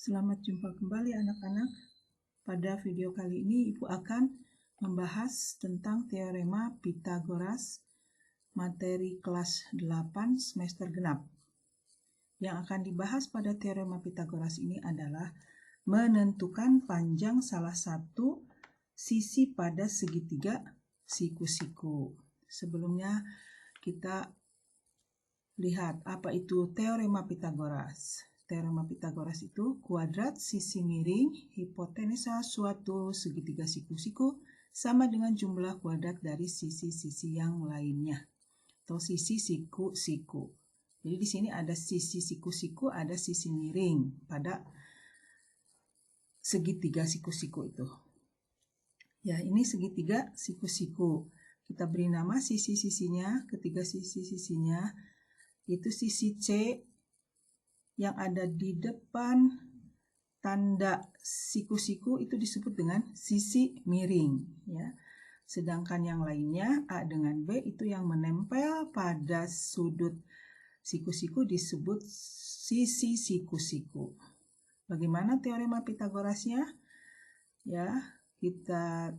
Selamat jumpa kembali anak-anak. Pada video kali ini Ibu akan membahas tentang teorema Pythagoras materi kelas 8 semester genap. Yang akan dibahas pada teorema Pythagoras ini adalah menentukan panjang salah satu sisi pada segitiga siku-siku. Sebelumnya kita lihat apa itu teorema Pythagoras. Teorema Pythagoras itu kuadrat sisi miring hipotenusa suatu segitiga siku-siku sama dengan jumlah kuadrat dari sisi-sisi yang lainnya atau sisi siku-siku. Jadi di sini ada sisi siku-siku, ada sisi miring pada segitiga siku-siku itu. Ya, ini segitiga siku-siku. Kita beri nama sisi-sisinya, ketiga sisi-sisinya itu sisi C yang ada di depan tanda siku-siku itu disebut dengan sisi miring, ya. Sedangkan yang lainnya A dengan B itu yang menempel pada sudut siku-siku disebut sisi siku-siku. Bagaimana teorema Pythagorasnya? Ya, kita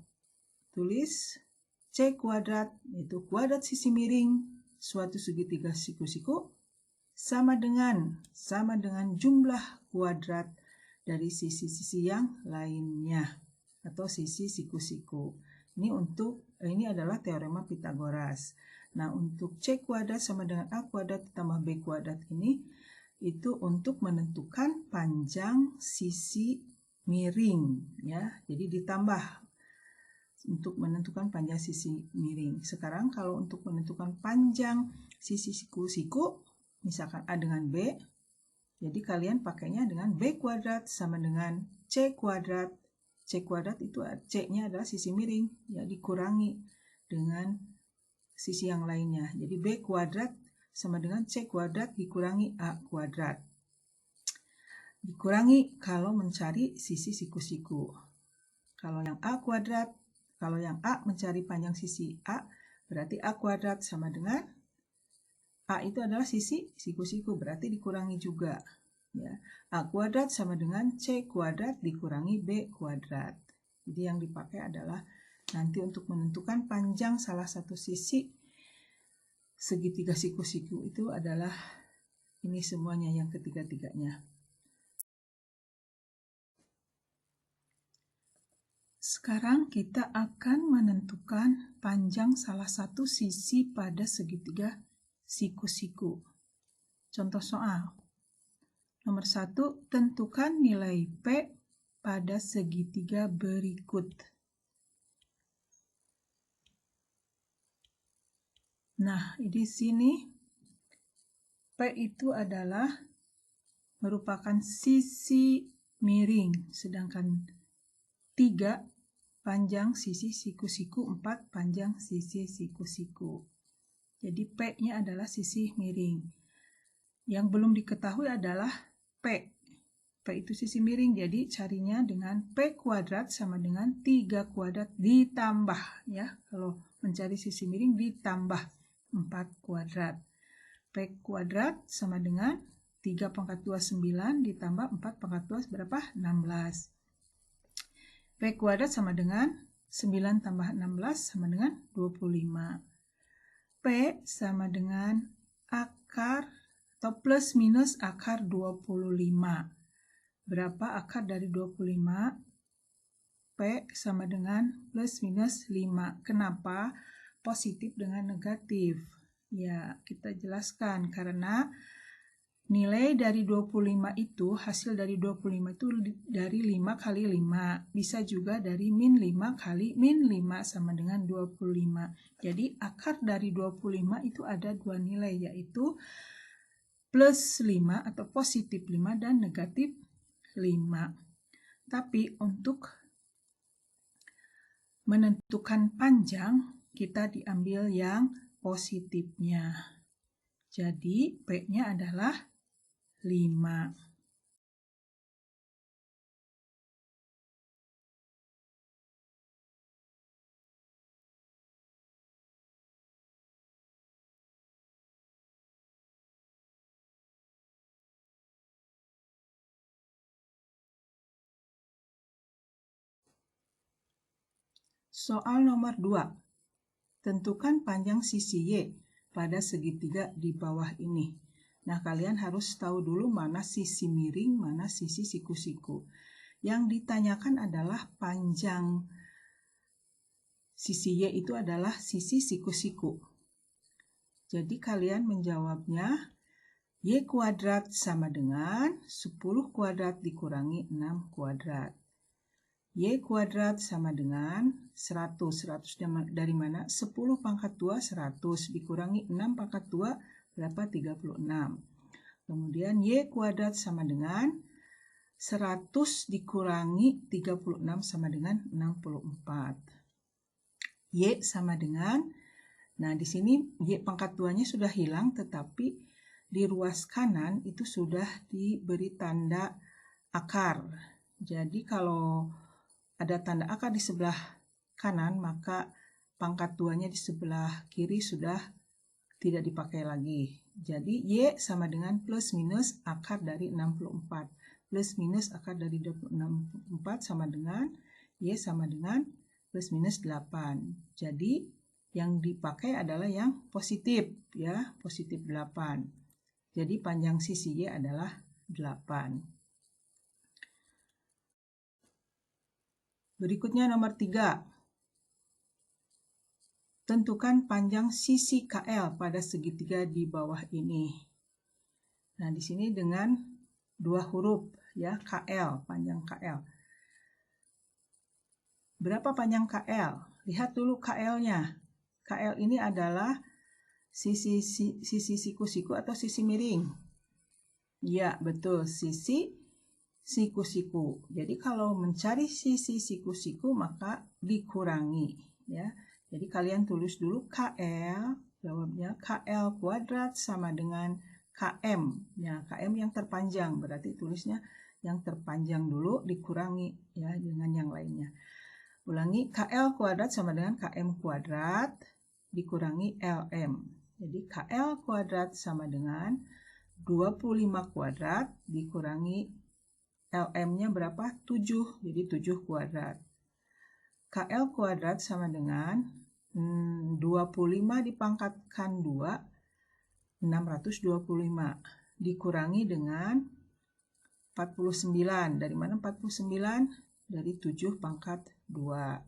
tulis C kuadrat itu kuadrat sisi miring suatu segitiga siku-siku sama dengan jumlah kuadrat dari sisi-sisi yang lainnya atau sisi siku-siku. Ini adalah teorema Pythagoras. Nah, untuk C kuadrat sama dengan A kuadrat ditambah B kuadrat ini itu untuk menentukan panjang sisi miring, ya. Jadi ditambah untuk menentukan panjang sisi miring. Sekarang kalau untuk menentukan panjang sisi siku-siku, misalkan A dengan B, jadi kalian pakainya dengan B kuadrat sama dengan C kuadrat. C kuadrat itu C-nya adalah sisi miring, ya, dikurangi dengan sisi yang lainnya. Jadi B kuadrat sama dengan C kuadrat dikurangi A kuadrat. Dikurangi kalau mencari sisi siku-siku. Kalau yang A kuadrat, kalau yang A mencari panjang sisi A, berarti A kuadrat sama dengan A itu adalah sisi siku-siku, berarti dikurangi juga. Ya. A kuadrat sama dengan C kuadrat dikurangi B kuadrat. Jadi yang dipakai adalah nanti untuk menentukan panjang salah satu sisi segitiga siku-siku itu adalah ini semuanya yang ketiga-tiganya. Sekarang kita akan menentukan panjang salah satu sisi pada segitiga siku-siku. Contoh soal. Nomor 1, tentukan nilai P pada segitiga berikut. Nah, di sini P itu adalah merupakan sisi miring, sedangkan 3 panjang sisi siku-siku, 4 panjang sisi siku-siku. Jadi P-nya adalah sisi miring. Yang belum diketahui adalah P. P itu sisi miring, jadi carinya dengan P kuadrat sama dengan 3 kuadrat ditambah, ya. Kalau mencari sisi miring ditambah 4 kuadrat. P kuadrat sama dengan 3 pangkat 2 9 ditambah 4 pangkat 2 berapa? 16. P kuadrat sama dengan 9 tambah 16 sama dengan 25. P sama dengan akar atau plus minus akar 25. Berapa akar dari 25? P sama dengan plus minus 5. Kenapa positif dengan negatif? Ya, kita jelaskan karena nilai dari 25 itu, hasil dari 25 itu dari 5 kali 5. Bisa juga dari min 5 kali min 5 sama dengan 25. Jadi akar dari 25 itu ada dua nilai, yaitu plus 5 atau positif 5 dan negatif 5. Tapi untuk menentukan panjang, kita diambil yang positifnya. Jadi P-nya adalah 5. Soal nomor 2. Tentukan panjang sisi Y pada segitiga di bawah ini. Nah, kalian harus tahu dulu mana sisi miring, mana sisi siku-siku. Yang ditanyakan adalah panjang sisi Y itu adalah sisi siku-siku. Jadi kalian menjawabnya Y kuadrat sama dengan 10 kuadrat dikurangi 6 kuadrat. Y kuadrat sama dengan 100. 100 dari mana? 10 pangkat 2, 100. Dikurangi 6 pangkat 2, berapa? 36. Kemudian Y kuadrat sama dengan 100 dikurangi 36 sama dengan 64. Y sama dengan, nah di sini Y pangkat 2-nya sudah hilang, tetapi di ruas kanan itu sudah diberi tanda akar. Jadi kalau ada tanda akar di sebelah kanan, maka pangkat 2-nya di sebelah kiri sudah tidak dipakai lagi. Jadi Y sama dengan plus minus akar dari 64. Plus minus akar dari 64 sama dengan Y sama dengan plus minus 8. Jadi yang dipakai adalah yang positif, ya, positif 8. Jadi panjang sisi Y adalah 8. Berikutnya nomor 3. Tentukan panjang sisi KL pada segitiga di bawah ini. Nah, di sini dengan 2 huruf, ya, KL, panjang KL. Berapa panjang KL? Lihat dulu KL-nya. KL ini adalah sisi siku-siku atau sisi miring? Ya, betul, sisi siku-siku. Jadi kalau mencari sisi siku-siku maka dikurangi, ya. Jadi kalian tulis dulu KL, jawabnya KL kuadrat sama dengan KM. Ya, KM yang terpanjang, berarti tulisnya yang terpanjang dulu dikurangi, ya, dengan yang lainnya. Ulangi, KL kuadrat sama dengan KM kuadrat dikurangi LM. Jadi KL kuadrat sama dengan 25 kuadrat dikurangi LM-nya berapa? 7, jadi 7 kuadrat. KL kuadrat sama dengan 25 dipangkatkan 2, 625. Dikurangi dengan 49. Dari mana 49? Dari 7 pangkat 2.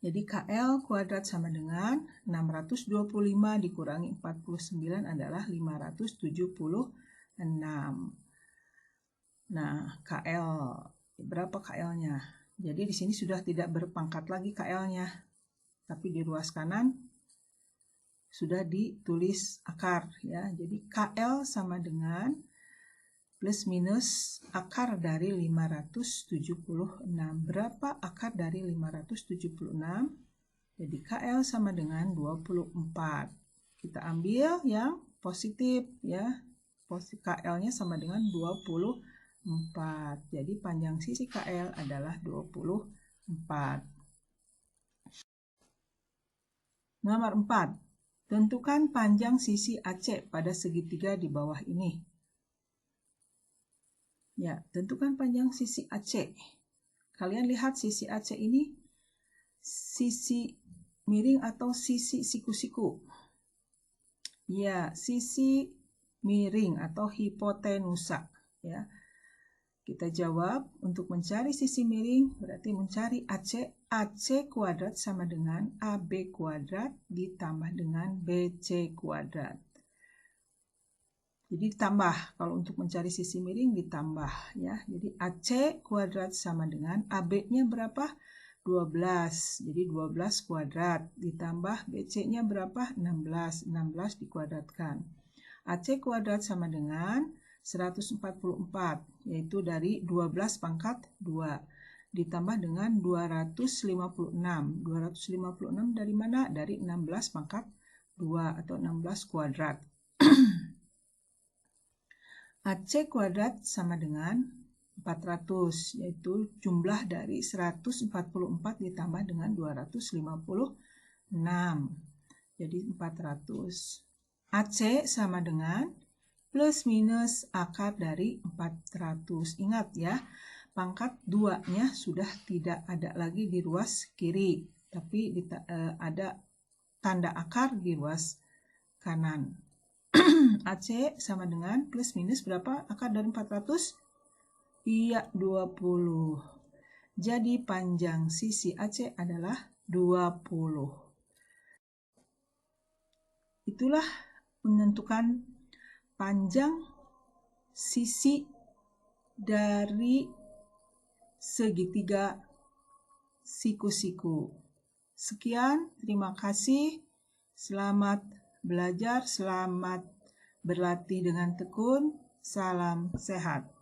Jadi KL kuadrat sama dengan 625 dikurangi 49 adalah 576. Nah, KL, berapa KL-nya? Jadi di sini sudah tidak berpangkat lagi KL-nya. Tapi di ruas kanan sudah ditulis akar, ya. Jadi KL sama dengan plus minus akar dari 576. Berapa akar dari 576? Jadi KL sama dengan 24. Kita ambil yang positif, ya. KL-nya sama dengan 24. Jadi panjang sisi KL adalah 24. Nomor 4. Tentukan panjang sisi AC pada segitiga di bawah ini. Ya, tentukan panjang sisi AC. Kalian lihat sisi AC ini sisi miring atau sisi siku-siku? Ya, sisi miring atau hipotenusa, ya. Kita jawab, untuk mencari sisi miring berarti mencari AC. AC kuadrat sama dengan AB kuadrat ditambah dengan BC kuadrat. Jadi ditambah, kalau untuk mencari sisi miring ditambah, ya. Jadi AC kuadrat sama dengan AB-nya berapa? 12. Jadi 12 kuadrat ditambah BC-nya berapa? 16. 16 dikuadratkan. AC kuadrat sama dengan 144, yaitu dari 12 pangkat 2 ditambah dengan 256. 256 dari mana? Dari 16 pangkat 2 atau 16 kuadrat. AC kuadrat sama dengan 400, yaitu jumlah dari 144 ditambah dengan 256. Jadi 400. AC sama dengan plus minus akar dari 400. Ingat, ya, pangkat 2-nya sudah tidak ada lagi di ruas kiri, tapi ada tanda akar di ruas kanan. AC sama dengan plus minus berapa akar dari 400? Iya, 20. Jadi panjang sisi AC adalah 20. Itulah menentukan panjang sisi dari segitiga siku-siku. Sekian, terima kasih. Selamat belajar, selamat berlatih dengan tekun. Salam sehat.